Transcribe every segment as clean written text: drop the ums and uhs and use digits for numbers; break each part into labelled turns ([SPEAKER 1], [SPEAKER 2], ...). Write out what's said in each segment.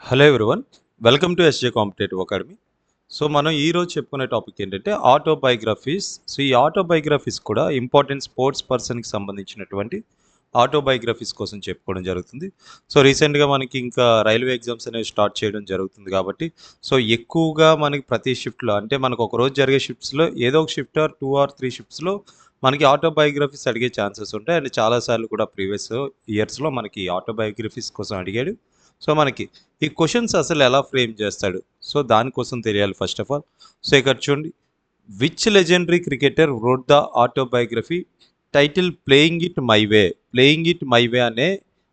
[SPEAKER 1] Hello everyone. Welcome to SJ competitive academy. So, మనం ఈరోజు చెప్పుకునే టాపిక్ ఏంటంటే ఆటోబయోగ్రఫీస్. సో, ఈ ఆటోబయోగ్రఫీస్ కూడా ఇంపార్టెంట్ స్పోర్ట్స్ పర్సన్‌కి సంబంధించినటువంటి ఆటోబయోగ్రఫీస్ కోసం చెప్పుకోవడం జరుగుతుంది. సో, రీసెంట్‌గా మనకి ఇంకా రైల్వే ఎగ్జామ్స్ అనేవి స్టార్ట్ చేయడం జరుగుతుంది కాబట్టి, సో, ఎక్కువగా మనకి ప్రతి షిఫ్ట్‌లో అంటే మనకు ఒక రోజు జరిగే షిఫ్ట్స్‌లో ఏదో ఒక షిఫ్ట్ ఆర్ 2 ఆర్ 3 షిఫ్ట్స్‌లో మనకి ఆటోబయోగ్రఫీస్ అడిగే ఛాన్సెస్ ఉంటాయి. అండ్ చాలా సార్లు కూడా ప్రీవియస్ ఇయర్స్‌లో మనకి ఆటోబయోగ్రఫీస్ కోసం అడిగాడు. సో, మనకి ఈ క్వెషన్స్ అసలు ఎలా ఫ్రేమ్ చేస్తాడు? సో, దానికోసం తెలియాలి ఫస్ట్ ఆఫ్ ఆల్. సో, ఇక్కడ చూడండి. Which legendary cricketer wrote the autobiography title 'playing it my way'. 'Playing it my way' అనే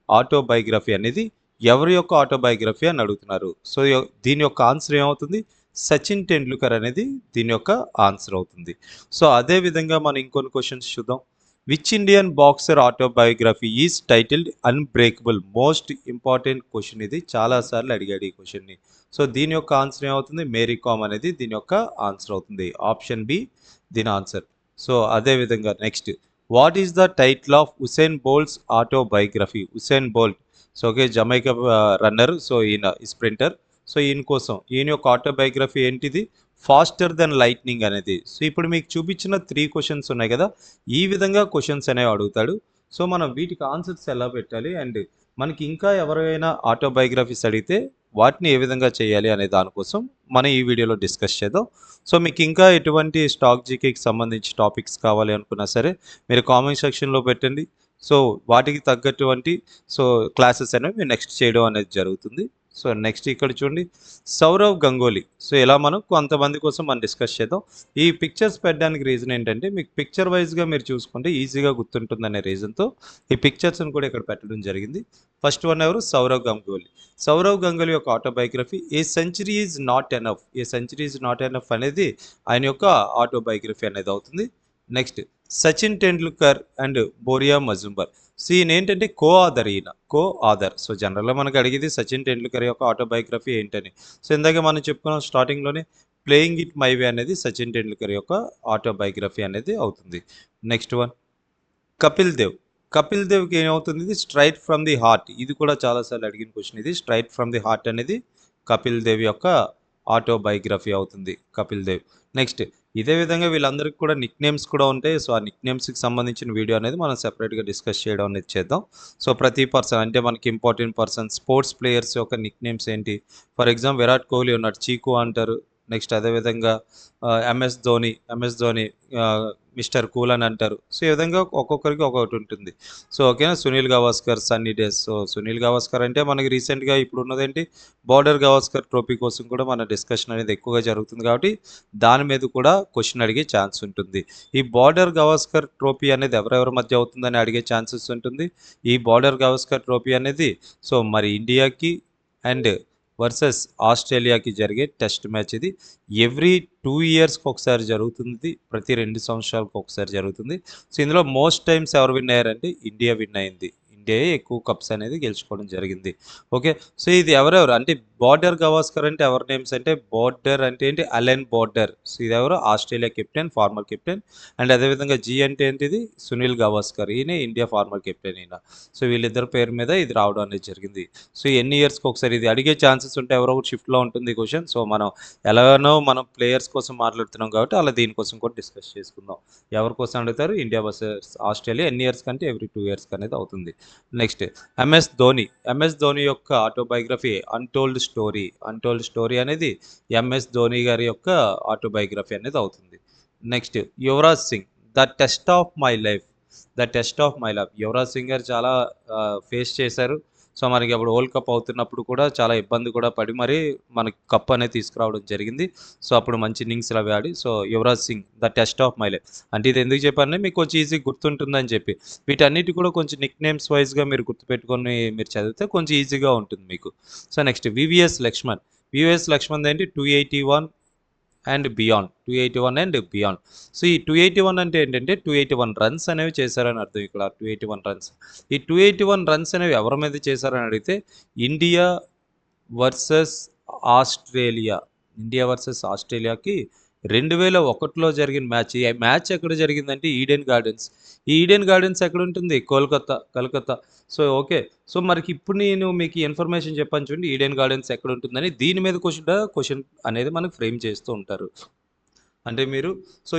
[SPEAKER 1] ఆటోబయోగ్రఫీ అనేది ఎవరి యొక్క ఆటోబయోగ్రఫీ అని అడుగుతున్నారు. సో, దీని యొక్క ఆన్సర్ ఏమవుతుంది? సచిన్ టెండూల్కర్ అనేది దీని యొక్క ఆన్సర్ అవుతుంది. సో, అదే విధంగా మనం ఇంకొన్ని క్వెషన్స్ చూద్దాం. Which Indian boxer autobiography is titled unbreakable. Most important question ఇది. చాలాసార్లు అడిగాడు ఈ క్వశ్చన్ని. సో, దీని యొక్క ఆన్సర్ ఏమవుతుంది? మేరీ కామ్ అనేది దీని యొక్క ఆన్సర్ అవుతుంది. ఆప్షన్ బి దీని ఆన్సర్. సో, అదేవిధంగా next. What is the title of Usain Bolt's autobiography? Usain Bolt. So, okay, Jamaica runner. So, ఈయన స్ప్రింటర్. సో, ఈయన యొక్క ఆటోబయోగ్రఫీ ఏంటిది? ఫాస్టర్ దెన్ లైట్నింగ్ అనేది. సో, ఇప్పుడు మీకు చూపించిన 3 క్వశ్చన్స్ ఉన్నాయి కదా! ఈ విధంగా క్వశ్చన్స్ అనేవి అడుగుతాడు. సో, మనం వీటికి ఆన్సర్స్ ఎలా పెట్టాలి అండ్ మనకి ఇంకా ఎవరైనా ఆటోబయోగ్రఫీస్ అడిగితే వాటిని ఏ విధంగా చేయాలి అనే దానికోసం మనం ఈ వీడియోలో డిస్కస్ చేద్దాం. సో, మీకు ఇంకా ఎటువంటి స్టాక్ జీకేకి సంబంధించి టాపిక్స్ కావాలి అనుకున్నా సరే మీరు కామెంట్ సెక్షన్‌లో పెట్టండి. సో, వాటికి తగ్గటువంటి క్లాసెస్ అనేవి మేము నెక్స్ట్ చేయడం అనేది జరుగుతుంది. సో, నెక్స్ట్ ఇక్కడ చూడండి. సౌరవ్ గంగూలీ. సో, ఇలా మనం కొంతమంది కోసం మనం డిస్కస్ చేద్దాం. ఈ పిక్చర్స్ పెట్టడానికి రీజన్ ఏంటంటే మీకు పిక్చర్ వైజ్‌గా మీరు చూసుకుంటే ఈజీగా గుర్తుంటుందనే రీజన్‌తో ఈ పిక్చర్స్‌ని కూడా ఇక్కడ పెట్టడం జరిగింది. ఫస్ట్ వన్ ఎవరు? సౌరవ్ గంగూలీ. సౌరవ్ గంగూలీ యొక్క autobiography 'a century is not enough'. 'A century is not enough' అనేది ఆయన యొక్క ఆటోబయోగ్రఫీ అనేది అవుతుంది. Next Sachin Tendulkar and Boria Majumdar. So, ఈయనేంటంటే కో ఆథర్. సో, జనరల్‌గా మనకు అడిగేది సచిన్ టెండూల్కర్ యొక్క ఆటోబయోగ్రఫీ ఏంటని. సో, ఇందాక మనం చెప్పుకున్నాం స్టార్టింగ్‌లోనే 'ప్లేయింగ్ ఇట్ మై వే' అనేది సచిన్ టెండూల్కర్ యొక్క ఆటోబయోగ్రఫీ అనేది అవుతుంది. Next one Kapil Dev. కపిల్ దేవ్‌కి ఏమవుతుంది? ఇది 'స్ట్రైట్ ఫ్రమ్ ది హార్ట్'. ఇది కూడా చాలా సార్లు అడిగిన క్వెషన్ ఇది. 'స్ట్రైట్ ఫ్రమ్ ది హార్ట్' అనేది కపిల్ దేవ్ యొక్క ఆటోబయోగ్రఫీ అవుతుంది. కపిల్ దేవ్. నెక్స్ట్ ఇదే విధంగా వీళ్ళందరికీ కూడా నిక్ నేమ్స్ కూడా ఉంటాయి. సో, ఆ నిక్ నేమ్స్‌కి సంబంధించిన వీడియో అనేది మనం సెపరేట్‌గా డిస్కస్ చేయడం అనేది చేద్దాం. సో, ప్రతి పర్సన్ అంటే మనకి ఇంపార్టెంట్ పర్సన్ స్పోర్ట్స్ ప్లేయర్స్ యొక్క నిక్ నేమ్స్ ఏంటి? ఫర్ ఎగ్జాంపుల్ విరాట్ కోహ్లీ ఉన్నాడు. చీకు అంటారు. నెక్స్ట్ అదేవిధంగా ఎంఎస్ ధోని మిస్టర్ కూల్ అని అంటారు. సో, ఈ విధంగా ఒక్కొక్కరికి ఒక్కొక్కటి ఉంటుంది. సో, ఓకేనా. Sunil Gavaskar sunny days. So, Sunil Gavaskar అంటే మనకి రీసెంట్‌గా ఇప్పుడు ఉన్నదేంటి బోర్డర్ గవాస్కర్ ట్రోఫీ కోసం కూడా మన డిస్కషన్ అనేది ఎక్కువగా జరుగుతుంది కాబట్టి దాని మీద కూడా క్వశ్చన్ అడిగే ఛాన్స్ ఉంటుంది. ఈ బోర్డర్ గవాస్కర్ ట్రోఫీ అనేది ఎవరెవరి మధ్య అవుతుందని అడిగే ఛాన్సెస్ ఉంటుంది. ఈ బోర్డర్ గవాస్కర్ ట్రోఫీ అనేది సో, మరి ఇండియాకి అండ్ వర్సెస్ ఆస్ట్రేలియాకి జరిగే టెస్ట్ మ్యాచ్ ఇది. ఎవ్రీ 2 ఇయర్స్‌కి ఒకసారి జరుగుతుంది. ప్రతి 2 సంవత్సరాలకు ఒకసారి జరుగుతుంది. సో, ఇందులో మోస్ట్ టైమ్స్ ఎవరు విన్ అయ్యారంటే ఇండియా విన్ అయింది. ఇండియాయే ఎక్కువ కప్స్ అనేది గెలుచుకోవడం జరిగింది. ఓకే. సో, ఇది ఎవరెవరు అంటే బోర్డర్ గవాస్కర్ అంటే ఎవరి నేమ్స్ అంటే బోర్డర్ అంటే ఏంటి? Allan Border. సో, ఇదెవరు? Australia captain, former captain. And అదేవిధంగా జీ అంటే ఏంటిది? సునీల్ గవాస్కర్. ఈయనే ఇండియా ఫార్మర్ కెప్టెన్ ఈయన. సో, వీళ్ళిద్దరి పేరు మీద ఇది రావడం అనేది జరిగింది. సో, ఎన్ని ఇయర్స్‌కి ఒకసారి ఇది అడిగే ఛాన్సెస్ ఉంటాయి. ఎవరో ఒకటి షిఫ్ట్‌లో ఉంటుంది ఈ క్వెషన్. సో, మనం ఎలాగనో మనం ప్లేయర్స్ కోసం మాట్లాడుతున్నాం కాబట్టి అలా దీనికోసం కూడా డిస్కస్ చేసుకుందాం. ఎవరి కోసం అడుగుతారు? ఇండియా వర్సెస్ ఆస్ట్రేలియా ఎన్ని ఇయర్స్‌కి అంటే ఎవ్రీ 2 ఇయర్స్‌కి అనేది అవుతుంది. Next MS Dhoni. MS Dhoni యొక్క autobiography 'untold story'. 'Untold story' అనేది ఎంఎస్ ధోని గారి యొక్క ఆటోబయోగ్రఫీ అనేది అవుతుంది. Next Yuvraj Singh 'the test of my life'. 'The test of my life' Yuvraj Singh గారు చాలా ఫేస్ చేశారు. సో, మనకి అప్పుడు వరల్డ్ కప్ అవుతున్నప్పుడు కూడా చాలా ఇబ్బంది కూడా పడి మరి మనకి కప్ అనేది తీసుకురావడం జరిగింది. సో, అప్పుడు మంచి ఇన్నింగ్స్‌లు అవి ఆడి so, Yuvraj Singh 'the test of my life' అంటే ఇది ఎందుకు చెప్పానంటే మీకు కొంచెం ఈజీగా గుర్తుంటుందని చెప్పి. వీటన్నిటి కూడా కొంచెం నిక్ నేమ్స్ వైస్‌గా మీరు గుర్తుపెట్టుకొని మీరు చదివితే కొంచెం ఈజీగా ఉంటుంది మీకు. So, next VVS Laxman. VVS లక్ష్మణ్‌ది ఏంటి 281 and beyond. 281 and beyond. So, ఈ 281 అంటే ఏంటంటే 281 రన్స్ అనేవి చేశారని అర్థం ఇక్కడ. 281 రన్స్. ఈ 281 రన్స్ అనేవి ఎవరి మీద చేశారని అడిగితే India versus Australia. India versus ఆస్ట్రేలియాకి 2001లో జరిగిన మ్యాచ్. ఈ మ్యాచ్ ఎక్కడ జరిగిందంటే ఈడెన్ గార్డెన్స్. ఈ ఈడెన్ గార్డెన్స్ ఎక్కడుంటుంది? కలకత్తా. So, okay. సో, మరికి ఇప్పుడు నేను మీకు ఈ ఇన్ఫర్మేషన్ చెప్పాను చూడండి ఈడెన్ గార్డెన్స్ ఎక్కడుంటుందని. దీని మీద క్వెషన్ అనేది మనకు ఫ్రేమ్ చేస్తూ ఉంటారు. అంటే మీరు సో,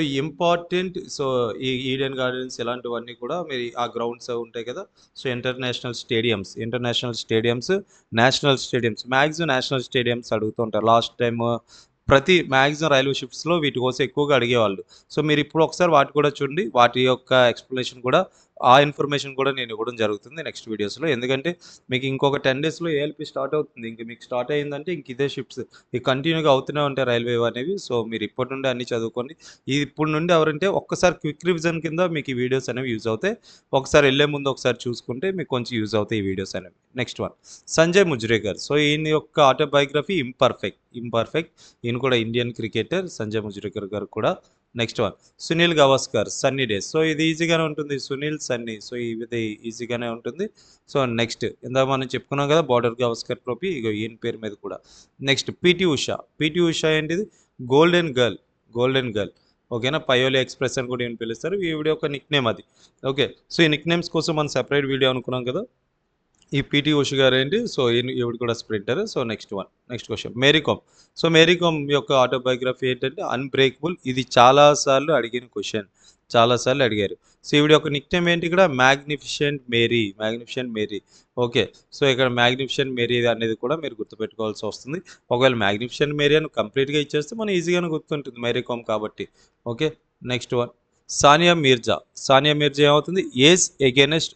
[SPEAKER 1] సో, ఈ ఈడెన్ గార్డెన్స్ ఇలాంటివన్నీ కూడా మీరు ఆ గ్రౌండ్స్ ఉంటాయి కదా! So, international stadiums, national stadiums maximum national stadiums అడుగుతూ ఉంటారు. లాస్ట్ టైమ్ మాక్సిమం రైల్వే షిఫ్ట్స్‌లో వీటి కోసం ఎక్కువగా అడిగేవాళ్ళు. సో, మీరిప్పుడు ఒకసారి వాటి కూడా చూడండి. వాటి యొక్క ఎక్స్‌ప్లనేషన్ కూడా ఆ ఇన్ఫర్మేషన్ కూడా నేను ఇవ్వడం జరుగుతుంది నెక్స్ట్ వీడియోస్‌లో. ఎందుకంటే మీకు ఇంకొక 10 డేస్‌లో ఏఎల్‌పీ స్టార్ట్ అవుతుంది. ఇంక మీకు స్టార్ట్ అయిందంటే ఇంక ఇదే షిఫ్ట్స్ కంటిన్యూగా అవుతూనే ఉంటాయి రైల్వేవి అనేవి. సో, మీరు ఇప్పటి నుండి అన్నీ చదువుకోండి. ఇది ఇప్పుడు నుండి ఎవరంటే ఒక్కసారి క్విక్ రివిజన్ కింద మీకు ఈ వీడియోస్ అనేవి యూజ్ అవుతాయి. ఒకసారి ఎళ్ళే ముందు ఒకసారి చూసుకుంటే మీకు కొంచెం యూజ్ అవుతాయి ఈ వీడియోస్ అనేవి. Next one Sanjay Manjrekar. So, ఈయన యొక్క ఆటోబయోగ్రఫీ ఇంపర్ఫెక్ట్. ఈయన కూడా ఇండియన్ క్రికెటర్ సంజయ్ ముజ్రేకర్ గారు కూడా. Next one Sunil Gavaskar sunny days. So, ఇది ఈజీగానే ఉంటుంది. సునీల్, సన్నీ. సో, ఇది ఈజీగానే ఉంటుంది. సో, నెక్స్ట్ ఇందాక మనం చెప్పుకున్నాం కదా! Border Gavaskar trophy. ఇగో ఈయన పేరు మీద కూడా. Next PT Usha. PT Usha ఏంటిది? Golden girl. ఓకేనా? పయోలి ఎక్స్‌ప్రెస్ అని కూడా ఈయన పిలుస్తారు. ఈవిడ యొక్క నిక్‌నేమ్ అది. ఓకే. సో, ఈ నిక్‌నేమ్స్ కోసం మనం సెపరేట్ వీడియో అనుకున్నాం కదా! ఈ పీటీ ఉషా గారేంటి? సో, ఈవిడ కూడా sprinter. So, next question Mary Kom యొక్క ఆటోబయోగ్రఫీ ఏంటంటే అన్‌బ్రేకబుల్. ఇది చాలా సార్లు అడిగిన క్వెషన్. చాలా సార్లు అడిగారు. సో, ఈవిడ యొక్క నిక్‌నేమ్ ఏంటి ఇక్కడ? మ్యాగ్నిఫిషెంట్ మేరీ. ఓకే. సో, ఇక్కడ మ్యాగ్నిఫిషెంట్ మేరీ అనేది కూడా మీరు గుర్తుపెట్టుకోవాల్సి వస్తుంది. ఒకవేళ మ్యాగ్నిఫిషెంట్ మేరీ అని కంప్లీట్‌గా ఇచ్చేస్తే మనం ఈజీగానే గుర్తుంటుంది మేరీ కామ్ కాబట్టి. Okay. Next one Sania Mirza ఏమవుతుంది? Ace against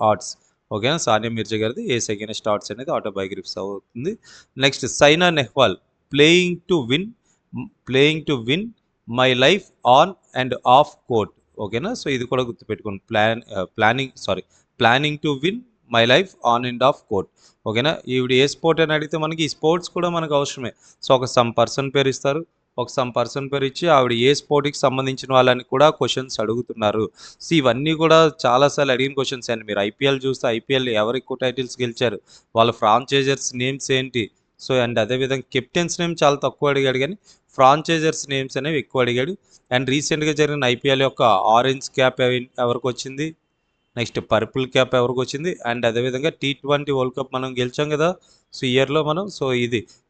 [SPEAKER 1] odds. ఓకేనా? సానియా మిర్జా గారిది ఏస్ ఎగైనెస్ట్ ఆడ్స్ అనేది ఆటోబయోగ్రఫీస్ అవుతుంది. Next Saina Nehwal playing to win my life on and off court. ఓకేనా? సో, ఇది కూడా గుర్తుపెట్టుకోండి. Planning to win my life on and off court. ఓకేనా? ఈవిడ ఏ స్పోర్ట్ అని అడిగితే మనకి ఈ స్పోర్ట్స్ కూడా మనకు అవసరమే. సో, ఒక పర్సన్ పేరు ఇస్తారు. పర్సన్ పేరు ఇచ్చి ఆవిడ ఏ స్పోర్ట్‌కి సంబంధించిన వాళ్ళని కూడా క్వెషన్స్ అడుగుతున్నారు. సో, ఇవన్నీ కూడా చాలా సార్లు అడిగిన క్వెషన్స్ అండి. మీరు ఐపీఎల్ చూస్తే ఐపీఎల్‌లో ఎవరు ఎక్కువ టైటిల్స్ గెలిచారు? వాళ్ళ ఫ్రాంచైజర్స్ నేమ్స్ ఏంటి? సో, అండ్ అదేవిధంగా కెప్టెన్స్ నేమ్ చాలా తక్కువ అడిగాడు గానీ, ఫ్రాంచైజర్స్ నేమ్స్ అనేవి ఎక్కువ అడిగాడు. అండ్ రీసెంట్‌గా జరిగిన ఐపీఎల్ యొక్క ఆరెంజ్ క్యాప్ ఎవరికొచ్చింది? నెక్స్ట్ పర్పుల్ క్యాప్ ఎవరికొచ్చింది? అండ్ అదేవిధంగా టీ20 వరల్డ్ కప్ మనం గెలిచాం కదా! సో, ఈ ఇయర్‌లో మనం. సో,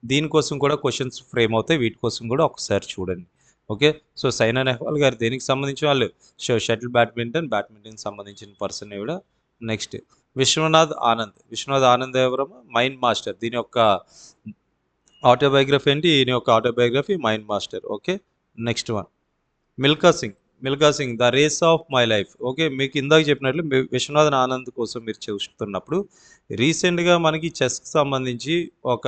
[SPEAKER 1] దీనికోసం కూడా క్వెషన్స్ ఫ్రేమ్ అవుతాయి. వీటి కోసం కూడా ఒకసారి చూడండి. ఓకే. సో, సైనా నెహ్వాల్ గారు దేనికి సంబంధించిన వాళ్ళు? షటిల్ బ్యాడ్మింటన్‌కి సంబంధించిన పర్సన్ ఈవిడ. నెక్స్ట్ విశ్వనాథ్ ఆనంద్ ఎవరమ్మా? Mind master. దీని యొక్క ఆటోబయోగ్రఫీ ఏంటి? ఈయన యొక్క autobiography mind master. Okay. Next one Milkha Singh 'the race of my life'. Okay. మీకు ఇందాక చెప్పినట్లు విశ్వనాథన్ ఆనంద్ కోసం మీరు చూస్తున్నప్పుడు రీసెంట్‌గా మనకి చెస్‌కి సంబంధించి ఒక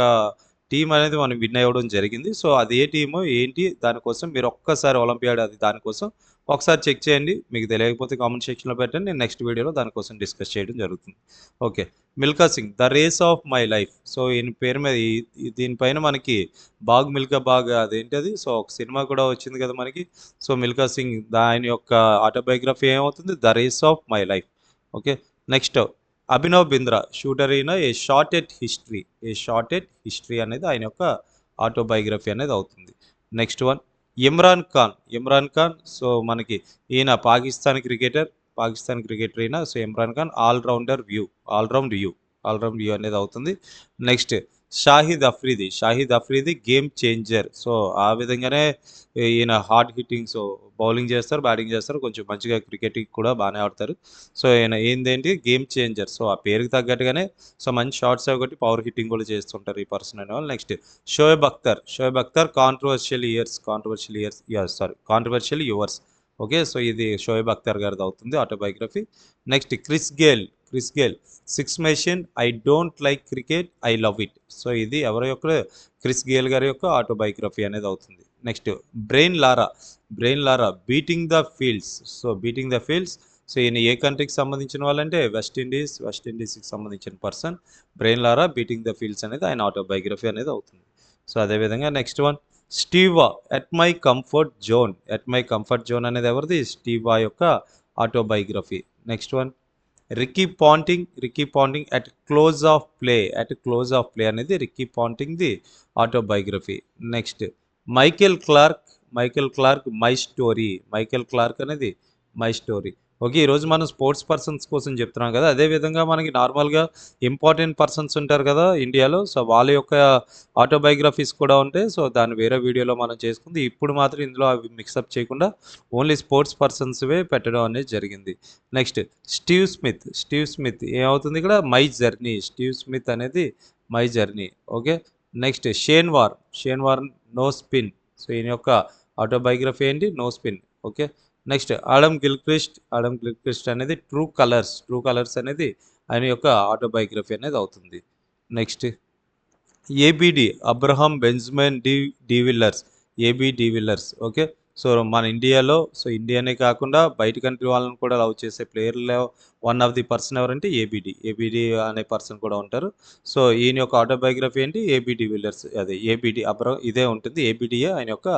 [SPEAKER 1] టీమ్ అనేది మనం విన్ అవ్వడం జరిగింది. సో, అది ఏ టీమో ఏంటి దానికోసం మీరు ఒక్కసారి ఒలింపియాడ్ అది దానికోసం ఒకసారి చెక్ చేయండి. మీకు తెలియకపోతే కామెంట్ సెక్షన్‌లో పెట్టండి. నేను నెక్స్ట్ వీడియోలో దానికోసం డిస్కస్ చేయడం జరుగుతుంది. Okay. Milkha Singh 'the race of my life'. So, ఈయన పేరు మీద దీనిపైన మనకి 'బాగ్ మిల్కా బాగ్' అదేంటది? సో, ఒక సినిమా కూడా వచ్చింది కదా మనకి. సో, మిల్కా సింగ్ ఆయన యొక్క ఆటోబయోగ్రఫీ ఏమవుతుంది? 'The race of my life'. Okay. Next Abhinav Bindra shooter అయిన ఏ షార్ట్ ఎట్ హిస్టరీ అనేది ఆయన యొక్క ఆటోబయోగ్రఫీ అనేది అవుతుంది. Next one Imran Khan. So, మనకి ఈయన పాకిస్తాన్ క్రికెటర్ అయిన so, Imran Khan all round view అనేది అవుతుంది. Next Shahid Afridi game changer. So, ఆ విధంగానే ఈయన హార్డ్ హిట్టింగ్. సో, బౌలింగ్ చేస్తారు, బ్యాటింగ్ చేస్తారు. కొంచెం మంచిగా క్రికెట్‌కి కూడా బాగానే ఆడతారు. సో, ఈయన ఏందేంటి గేమ్ చేంజర్. సో, ఆ పేరుకి తగ్గట్టుగానే సో, మంచి షాట్స్ అవి కొట్టి పవర్ హిట్టింగ్ కూడా చేస్తుంటారు ఈ పర్సన్ అనేవాళ్ళు. Next Shoaib Akhtar controversial yours. Okay. So, ఇది షోయబ్ అఖ్తర్ గారిది అవుతుంది autobiography. Next Chris Gayle 'six machine I don't like cricket I love it'. So, ఇది ఎవరి యొక్క క్రిస్ గేల్ గారి యొక్క ఆటోబయోగ్రఫీ అనేది అవుతుంది. Next Brian Lara 'beating the fields'. So, ఈయన ఏ కంట్రీకి సంబంధించిన వాళ్ళంటే వెస్టిండీస్‌కి సంబంధించిన person. Brian Lara 'beating the fields' అనేది ఆయన ఆటోబయోగ్రఫీ అనేది అవుతుంది. సో, అదేవిధంగా next one Steve Waugh 'at my comfort zone' అనేది ఎవరిది? స్టీవా యొక్క autobiography. Next one Ricky Ponting 'at close of play' అనేది రిక్కీ పాంటింగ్‌ది autobiography. Next Michael Clarke my story. Michael Clarke అనేది మై స్టోరీ. ఓకే. ఈరోజు మనం స్పోర్ట్స్ పర్సన్స్ కోసం చెప్తున్నాం కదా! అదే విధంగా మనకి నార్మల్‌గా ఇంపార్టెంట్ పర్సన్స్ ఉంటారు కదా ఇండియాలో. సో, వాళ్ళ యొక్క ఆటోబయోగ్రఫీస్ కూడా ఉంటాయి. సో, దాన్ని వేరే వీడియోలో మనం చేసుకుంది. ఇప్పుడు మాత్రం ఇందులో అవి మిక్సప్ చేయకుండా ఓన్లీ స్పోర్ట్స్ పర్సన్స్‌వే పెట్టడం అనేది జరిగింది. నెక్స్ట్ స్టీవ్ స్మిత్ ఏమవుతుంది ఇక్కడ మై జర్నీ. స్టీవ్ స్మిత్ అనేది my journey. Okay. Next Shane Warne no spin. So, ఈయన యొక్క ఆటోబయోగ్రఫీ ఏంటి? No spin. Okay. Next Adam Gilchrist అనేది ట్రూ కలర్స్ అనేది ఆయన యొక్క ఆటోబయోగ్రఫీ అనేది అవుతుంది. Next ABD Abraham Benjamin AB de Villiers. Okay. So, మన ఇండియాలో ఇండియానే కాకుండా బయట కంట్రీ వాళ్ళని కూడా లవ్ చేసే ప్లేయర్‌లో వన్ ఆఫ్ ది పర్సన్ ఎవరంటే ఏబిడి అనే పర్సన్ కూడా ఉంటారు. సో, ఈయన యొక్క ఆటోబయోగ్రఫీ ఏంటి? AB de Villiers. అదే ఏబిడి ఇదే ఉంటుంది. ఏబిడియే ఆయన యొక్క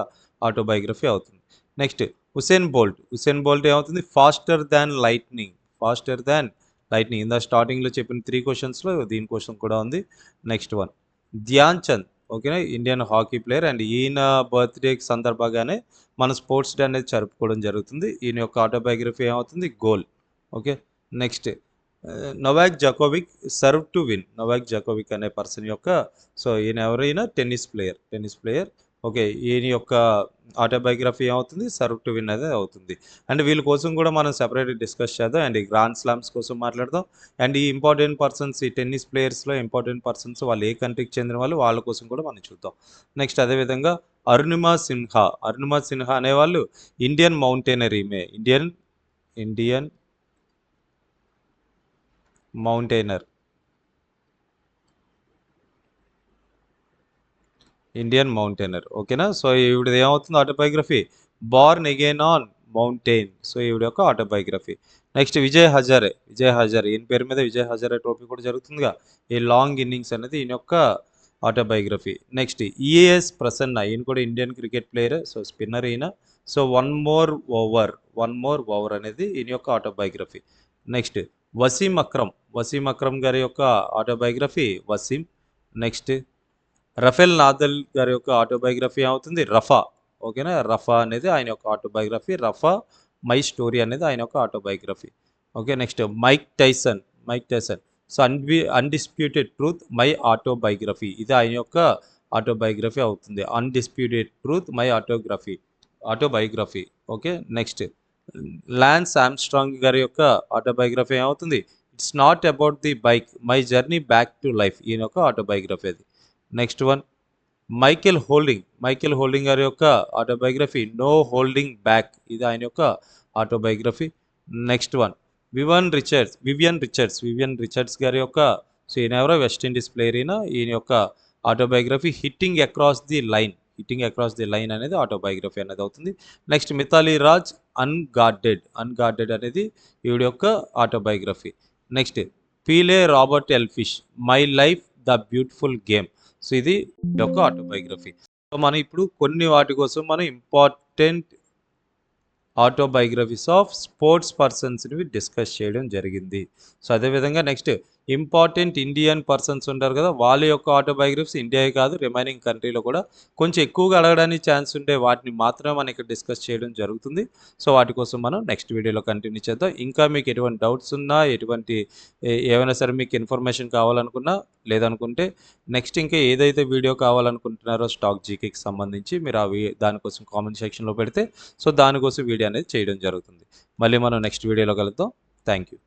[SPEAKER 1] ఆటోబయోగ్రఫీ అవుతుంది. నెక్స్ట్ హుసేన్ బోల్ట్ ఏమవుతుంది? Faster than lightning. ఇందా స్టార్టింగ్‌లో చెప్పిన 3 క్వెషన్స్‌లో దీని క్వెషన్ కూడా ఉంది. Next one Dhyan Chand. ఓకేనా. ఇండియన్ హాకీ ప్లేయర్ అండ్ ఈయన బర్త్‌డేకి సందర్భంగానే మన స్పోర్ట్స్ డే అనేది జరుపుకోవడం జరుగుతుంది. ఈయన యొక్క ఆటోబయోగ్రఫీ ఏమవుతుంది? గోల్. ఓకే. నెక్స్ట్ నొవాక్ జకోవిక్ అనే పర్సన్ యొక్క ఈయన ఎవరైనా టెన్నిస్ ప్లేయర్. ఓకే. ఈయన యొక్క ఆటోబయోగ్రఫీ ఏమవుతుంది? సర్వ్ టు విన్ అనేది అవుతుంది. అండ్ వీళ్ళ కోసం కూడా మనం సెపరేట్‌గా డిస్కస్ చేద్దాం. అండ్ ఈ గ్రాండ్ స్లామ్స్ కోసం మాట్లాడదాం. అండ్ ఈ ఇంపార్టెంట్ పర్సన్స్ ఈ టెన్నిస్ ప్లేయర్స్‌లో ఇంపార్టెంట్ పర్సన్స్ వాళ్ళు ఏ కంట్రీకి చెందిన వాళ్ళ కోసం కూడా మనం చూద్దాం. నెక్స్ట్ అదేవిధంగా అరుణిమా సిన్హా అనేవాళ్ళు ఇండియన్ మౌంటైనర్ ఈమె. Indian mountaineer. ఓకేనా. సో, ఈవిడది ఏమవుతుంది autobiography? Born again on mountain. So, ఈవిడ యొక్క ఆటోబయోగ్రఫీ. నెక్స్ట్ విజయ్ హజారే. ఈయన పేరు మీద విజయ్ హజారే ట్రోఫీ కూడా జరుగుతుందిగా. ఈ లాంగ్ ఇన్నింగ్స్ అనేది ఈయన యొక్క ఆటోబయోగ్రఫీ. Next EAS Prasanna. ఈయన కూడా Indian cricket player. So, spinner ఈయన. సో, వన్ మోర్ ఓవర్ అనేది ఈయన యొక్క ఆటోబయోగ్రఫీ. నెక్స్ట్ వసీం అక్రమ్ గారి యొక్క autobiography Wasim. Next Rafael Nadal గారి యొక్క ఆటోబయోగ్రఫీ అవుతుంది రఫా. ఓకేనా. రఫా అనేది ఆయన యొక్క ఆటోబయోగ్రఫీ. రఫా మై స్టోరీ అనేది ఆయన యొక్క autobiography. Okay. Next Mike Tyson. So, undisputed truth my autobiography. ఇది ఆయన యొక్క ఆటోబయోగ్రఫీ అవుతుంది. Undisputed truth my autobiography. Okay. Next lance Armstrong గారి యొక్క ఆటోబయోగ్రఫీ ఏమవుతుంది? It's not about the bike my journey back to life. ఈయన యొక్క ఆటోబయోగ్రఫీ అది. నెక్స్ట్ వన్ మైకేల్ హోల్డింగ్ గారి యొక్క ఆటోబయోగ్రఫీ నో హోల్డింగ్ బ్యాక్. ఇది ఆయన యొక్క autobiography. Next one Vivian Richards గారి యొక్క ఈయన ఎవరో వెస్టిండీస్ ప్లేయర్. ఈయన యొక్క autobiography hitting across the line అనేది ఆటోబయోగ్రఫీ అనేది అవుతుంది. నెక్స్ట్ మిథాలీ రాజ్ అన్గార్డెడ్ అనేది ఈవిడ యొక్క autobiography. Next Pele Robert L Fish my life the beautiful game. So, ఇది యొక్క ఆటోబయోగ్రఫీ. సో, మనం ఇప్పుడు కొన్ని వాటి కోసం మనం ఇంపార్టెంట్ ఆటోబయోగ్రఫీస్ ఆఫ్ స్పోర్ట్స్ పర్సన్స్ని డిస్కస్ చేయడం జరిగింది. సో, అదేవిధంగా నెక్స్ట్ ఇంపార్టెంట్ ఇండియన్ పర్సన్స్ ఉంటారు కదా, వాళ్ళ యొక్క ఆటోబయోగ్రఫీస్ ఇండియాయే కాదు రిమైనింగ్ కంట్రీలో కూడా కొంచెం ఎక్కువగా అడగడానికి ఛాన్స్ ఉంటే వాటిని మాత్రమే మనం ఇక్కడ డిస్కస్ చేయడం జరుగుతుంది. సో, వాటి కోసం మనం నెక్స్ట్ వీడియోలో కంటిన్యూ చేద్దాం. ఇంకా మీకు ఎటువంటి డౌట్స్ ఉన్నా ఏమైనా సరే మీకు ఇన్ఫర్మేషన్ కావాలనుకున్నా లేదనుకుంటే నెక్స్ట్ ఇంకా ఏదైతే వీడియో కావాలనుకుంటున్నారో స్టాక్ జీకేకి సంబంధించి మీరు దానికోసం కామెంట్ సెక్షన్లో పెడితే సో దానికోసం వీడియో అనేది చేయడం జరుగుతుంది. మళ్ళీ మనం నెక్స్ట్ వీడియోలో కలుద్దాం. Thank you.